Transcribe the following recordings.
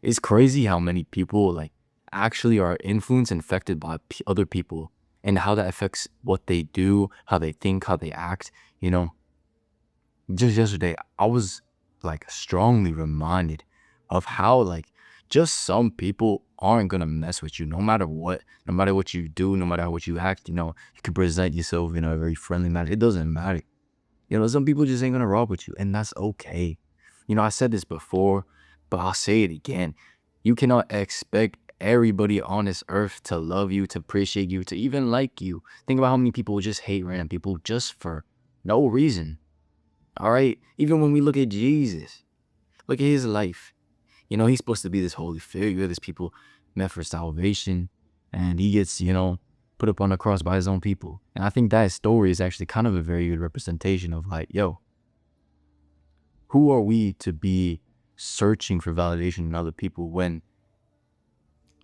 It's crazy how many people like actually are influenced and affected by other people and how that affects what they do, how they think, how they act. You know, just yesterday, I was like strongly reminded of how like just some people aren't gonna mess with you no matter what you do, no matter what you act. You can present yourself in a very friendly manner. It doesn't matter. Some people just ain't gonna rock with you, and that's okay. I said this before, but I'll say it again. You cannot expect everybody on this earth to love you, to appreciate you, to even like you. Think about how many people just hate random people just for no reason. All right? Even when we look at Jesus, look at his life. He's supposed to be this holy figure, this people meant for salvation, and he gets, put up on the cross by his own people. And I think that story is actually kind of a very good representation of like, yo, who are we to be searching for validation in other people when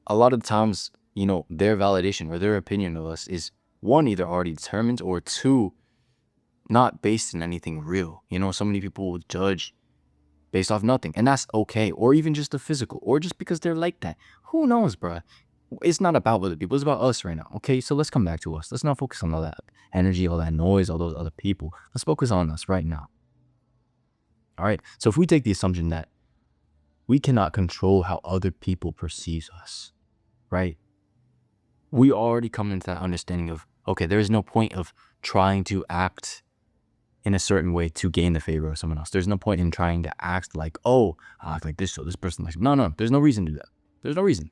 a lot of times, their validation or their opinion of us is one, either already determined, or two, not based in anything real. So many people will judge based off nothing, and that's okay, or even just the physical, or just because they're like that. Who knows, bruh? It's not about other people, it's about us right now, okay? So let's come back to us. Let's not focus on all that energy, all that noise, all those other people. Let's focus on us right now. All right, so if we take the assumption that we cannot control how other people perceive us, right? We already come into that understanding of, okay, there is no point of trying to act in a certain way to gain the favor of someone else. There's no point in trying to act like, oh, I act like this, so this person likes me. No, there's no reason to do that. There's no reason.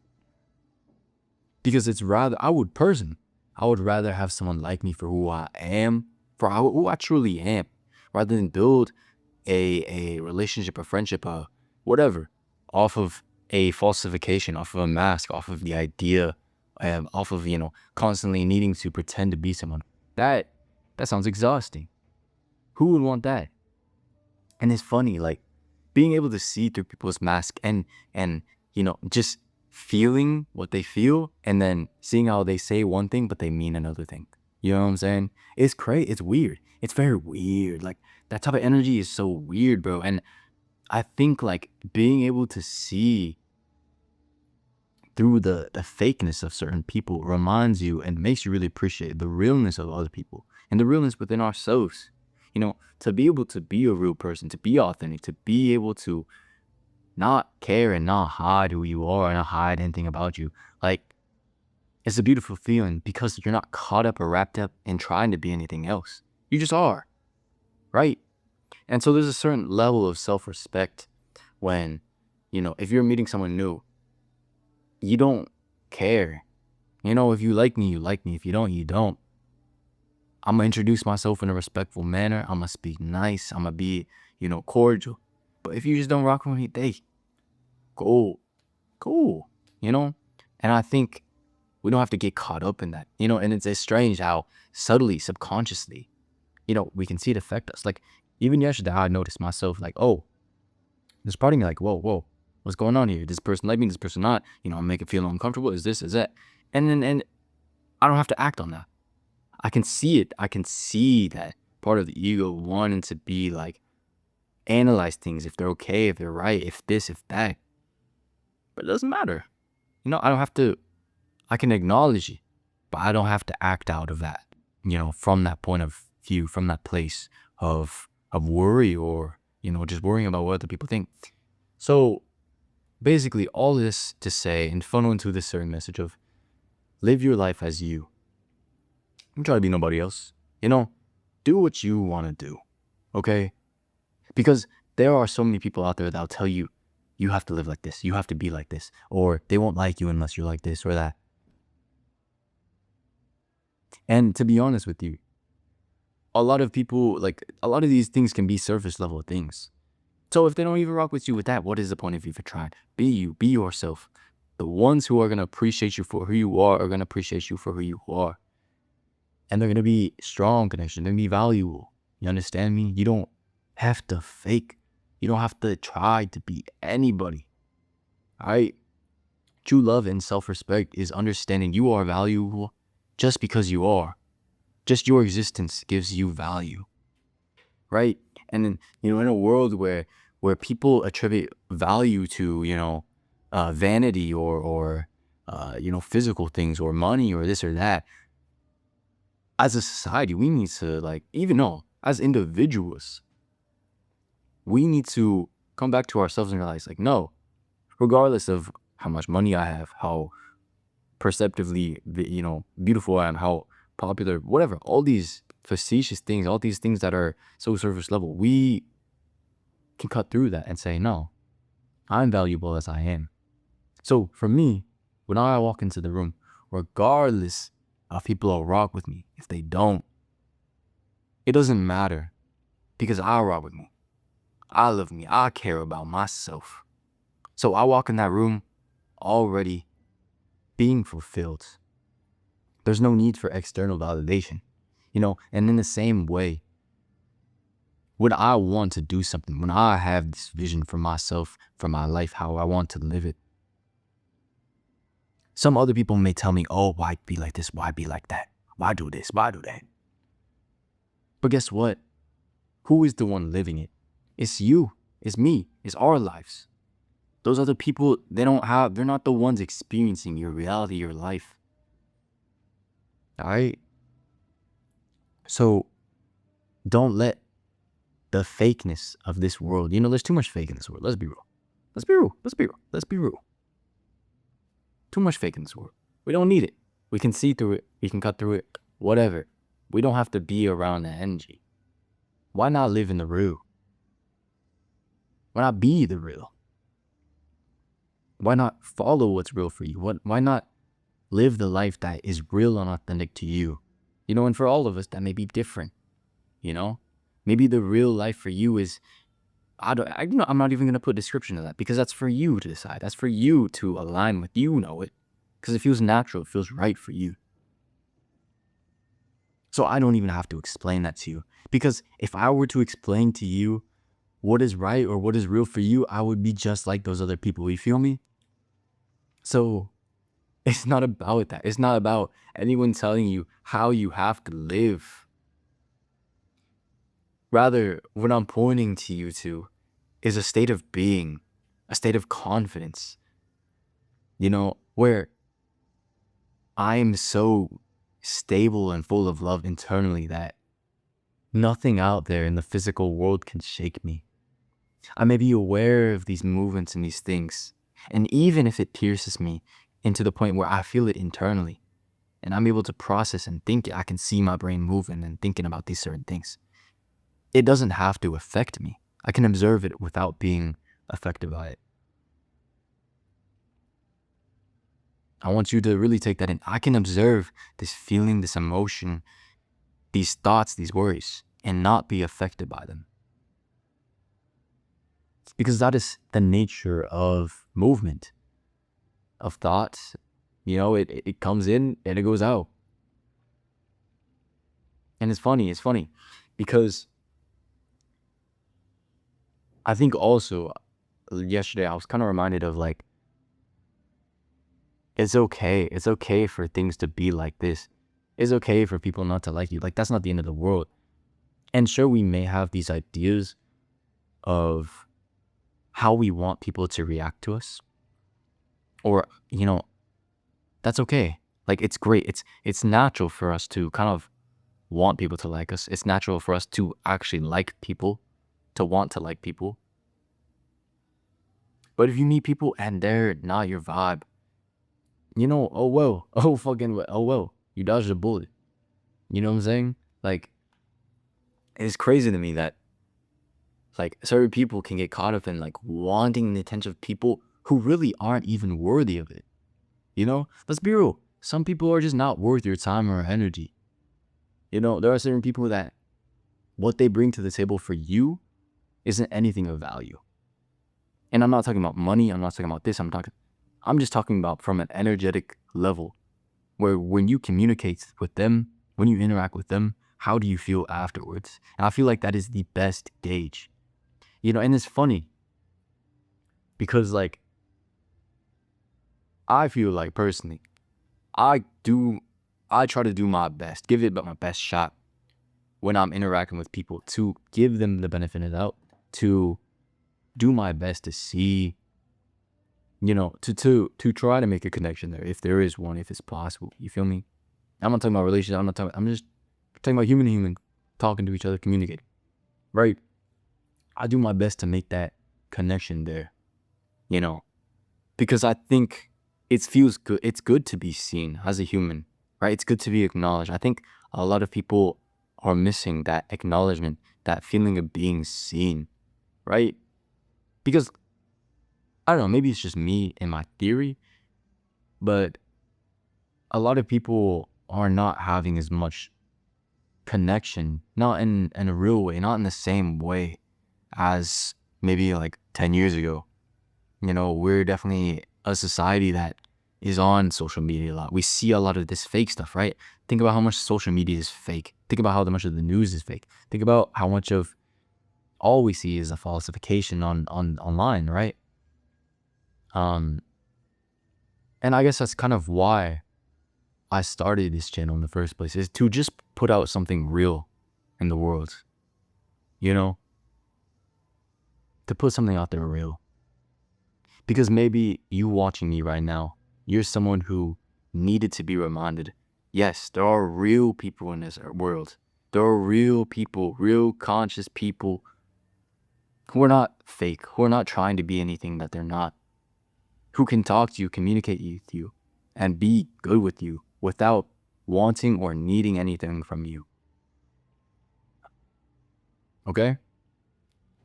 Because I would rather have someone like me for who I am, for who I truly am, rather than build a relationship, a friendship, whatever, off of a falsification, off of a mask, off of the idea, off of, constantly needing to pretend to be someone. That sounds exhausting. Who would want that? And it's funny, like being able to see through people's mask and just feeling what they feel and then seeing how they say one thing but they mean another thing. You know what I'm saying? It's crazy. It's weird. It's very weird. Like that type of energy is so weird, bro. And I think like being able to see through the fakeness of certain people reminds you and makes you really appreciate the realness of other people and the realness within ourselves. To be able to be a real person, to be authentic, to be able to not care and not hide who you are and not hide anything about you. Like, it's a beautiful feeling because you're not caught up or wrapped up in trying to be anything else. You just are, right? And so there's a certain level of self-respect when, if you're meeting someone new, you don't care. If you like me, you like me. If you don't, you don't. I'm going to introduce myself in a respectful manner. I'm going to speak nice. I'm going to be, cordial. But if you just don't rock with me, hey, cool, And I think we don't have to get caught up in that, and it's strange how subtly, subconsciously, we can see it affect us. Like, even yesterday, I noticed myself like, oh, there's part of me like, whoa, what's going on here? This person like me, this person not, I'm making feel uncomfortable. Is this, is that? And I don't have to act on that. I can see it. I can see that part of the ego wanting to be like, analyze things, if they're okay, if they're right, if this, if that. But it doesn't matter. I don't have to, I can acknowledge it, but I don't have to act out of that, from that point of view, from that place of worry or, just worrying about what other people think. So basically all this to say and funnel into this certain message of live your life as you. Don't try to be nobody else. Do what you want to do. Okay? Because there are so many people out there that'll tell you, you have to live like this. You have to be like this. Or they won't like you unless you're like this or that. And to be honest with you, a lot of people, like, a lot of these things can be surface level things. So if they don't even rock with you with that, what is the point of you for trying? Be you. Be yourself. The ones who are going to appreciate you for who you are going to appreciate you for who you are. And they're going to be strong connection. They're going to be valuable. You understand me? You don't have to fake. You don't have to try to be anybody. All right? True love and self-respect is understanding you are valuable just because you are. Just your existence gives you value. Right? And then, in a world where people attribute value to, vanity or physical things or money or this or that. As a society, we need to, like, even no, as individuals, we need to come back to ourselves and realize, like, no, regardless of how much money I have, how perceptively, beautiful I am, how popular, whatever, all these facetious things, all these things that are so surface level, we can cut through that and say, no, I'm valuable as I am. So for me, when I walk into the room, regardless if people will rock with me, if they don't, it doesn't matter, because I rock with me. I love me. I care about myself. So I walk in that room already being fulfilled. There's no need for external validation, and in the same way, when I want to do something, when I have this vision for myself, for my life, how I want to live it, some other people may tell me, oh, why be like this? Why be like that? Why do this? Why do that? But guess what? Who is the one living it? It's you. It's me. It's our lives. Those other people, they're not the ones experiencing your reality, your life. All right? So don't let the fakeness of this world, there's too much fake in this world. Let's be real. Let's be real. Let's be real. Let's be real. Too much fake in this world. We don't need it. We can see through it. We can cut through it. Whatever. We don't have to be around that energy. Why not live in the real? Why not be the real? Why not follow what's real for you? Why not live the life that is real and authentic to you? And for all of us, that may be different. Maybe the real life for you is, I'm not even going to put a description of that, because that's for you to decide. That's for you to align with. It. Because it feels natural. It feels right for you. So I don't even have to explain that to you. Because if I were to explain to you what is right or what is real for you, I would be just like those other people. You feel me? So it's not about that. It's not about anyone telling you how you have to live. Rather, what I'm pointing to you to is a state of being, a state of confidence, where I'm so stable and full of love internally that nothing out there in the physical world can shake me. I may be aware of these movements and these things, and even if it pierces me into the point where I feel it internally, and I'm able to process and think, I can see my brain moving and thinking about these certain things. It doesn't have to affect me. I can observe it without being affected by it. I want you to really take that in. I can observe this feeling, this emotion, these thoughts, these worries, and not be affected by them. Because that is the nature of movement, of thoughts. It comes in and it goes out. And it's funny because I think also yesterday I was kind of reminded of, like, it's okay. It's okay for things to be like this. It's okay for people not to like you. Like, that's not the end of the world. And sure, we may have these ideas of how we want people to react to us. Or, that's okay. Like, it's great. It's natural for us to kind of want people to like us. It's natural for us to actually like people, to want to like people. But if you meet people and they're not your vibe, oh well. Oh fucking well. Oh well. You dodged a bullet. You know what I'm saying? Like, it's crazy to me that, like, certain people can get caught up in, like, wanting the attention of people who really aren't even worthy of it. Let's be real. Some people are just not worth your time or energy. There are certain people that what they bring to the table for you isn't anything of value. And I'm not talking about money. I'm not talking about this. I'm just talking about from an energetic level, where when you communicate with them, when you interact with them, how do you feel afterwards? And I feel like that is the best gauge. And it's funny because, like, I feel like personally, I try to do my best, give it my best shot when I'm interacting with people, to give them the benefit of the doubt, to do my best to see to try to make a connection there, if there is one, if it's possible. You feel me? I'm not talking about relationship. I'm just talking about human to human, talking to each other, communicating. Right? I do my best to make that connection there, because I think it feels good. It's good to be seen as a human, right? It's good to be acknowledged. I think a lot of people are missing that acknowledgement, that feeling of being seen, right? Because I don't know, maybe it's just me and my theory, but a lot of people are not having as much connection, not in a real way, not in the same way as maybe like 10 years ago. We're definitely a society that is on social media a lot. We see a lot of this fake stuff, right? Think about how much social media is fake. Think about how much of the news is fake. Think about how much of all we see is a falsification on online, right? And I guess that's kind of why I started this channel in the first place, is to just put out something real in the world, to put something out there real. Because maybe you watching me right now, you're someone who needed to be reminded, yes, there are real people in this world. There are real people, real conscious people who are not fake, who are not trying to be anything that they're not, who can talk to you, communicate with you, and be good with you without wanting or needing anything from you. Okay?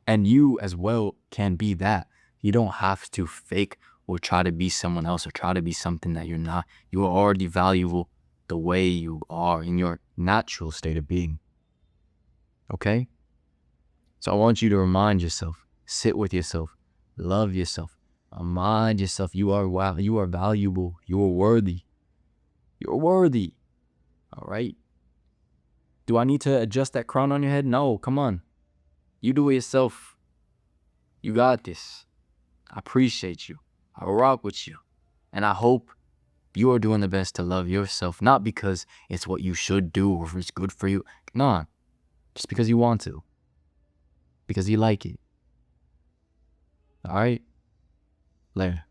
And you as well can be that. You don't have to fake or try to be someone else or try to be something that you're not. You are already valuable the way you are in your natural state of being. Okay? So I want you to remind yourself, sit with yourself, love yourself, remind yourself you are valuable, you are worthy. You're worthy. All right? Do I need to adjust that crown on your head? No, come on. You do it yourself. You got this. I appreciate you. I rock with you. And I hope you are doing the best to love yourself, not because it's what you should do or if it's good for you. Nah, just because you want to. Because you like it. All right? Later.